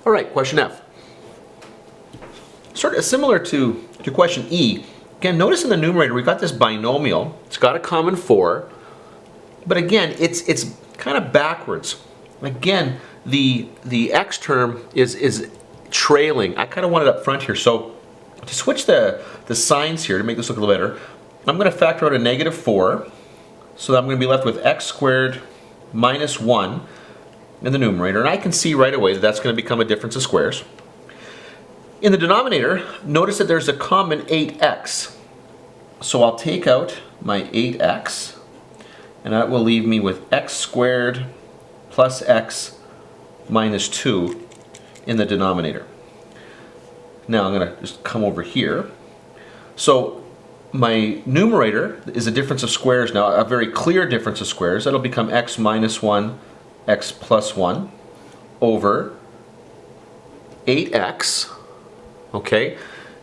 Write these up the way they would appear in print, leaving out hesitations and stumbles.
All right, question F. Sort of similar to question E. Again, notice in the numerator we've got this binomial. It's got a common 4, but again, it's kind of backwards. Again, the x term is trailing. I kind of want it up front here. So to switch the signs here to make this look a little better, I'm going to factor out a negative 4. So I'm going to be left with x squared minus 1 in the numerator. And I can see right away that that's going to become a difference of squares. In the denominator, notice that there's a common 8x. So I'll take out my 8x, and that will leave me with x squared plus x minus 2 in the denominator. Now I'm going to just come over here. So my numerator is a difference of squares now, a very clear difference of squares. That'll become x minus 1, x plus 1 over 8x. Okay,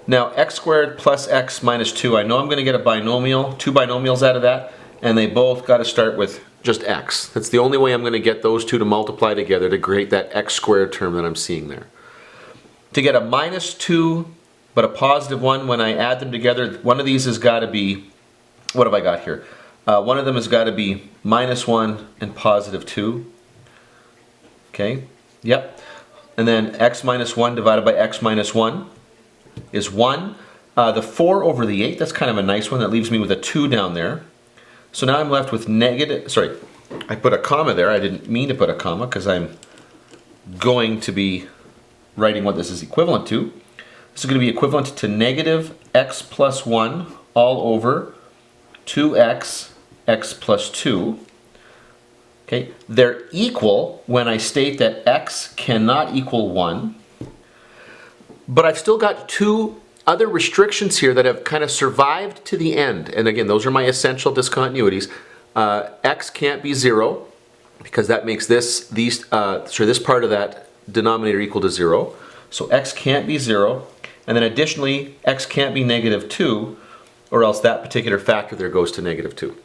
now x squared plus x minus 2, I know I'm going to get a binomial, two binomials out of that, and they both got to start with just x. That's the only way I'm going to get those two to multiply together to create that x squared term that I'm seeing there. To get a minus 2 but a positive 1, when I add them together, one of these has got to be, what have I got here? One of them has got to be minus 1 and positive 2. Okay, yep. And then x minus 1 divided by x minus 1 is 1. The 4 over the 8, that's kind of a nice one. That leaves me with a 2 down there. So now I'm left with negative, sorry, I put a comma there. I didn't mean to put a comma because I'm going to be writing what this is equivalent to. This is going to be equivalent to negative x plus 1 all over 2x, x plus 2. Okay, they're equal when I state that x cannot equal 1. But I've still got two other restrictions here that have kind of survived to the end. And again, those are my essential discontinuities. X can't be 0 because that makes this part of that denominator equal to 0. So x can't be 0. And then additionally, x can't be negative 2, or else that particular factor there goes to negative 2.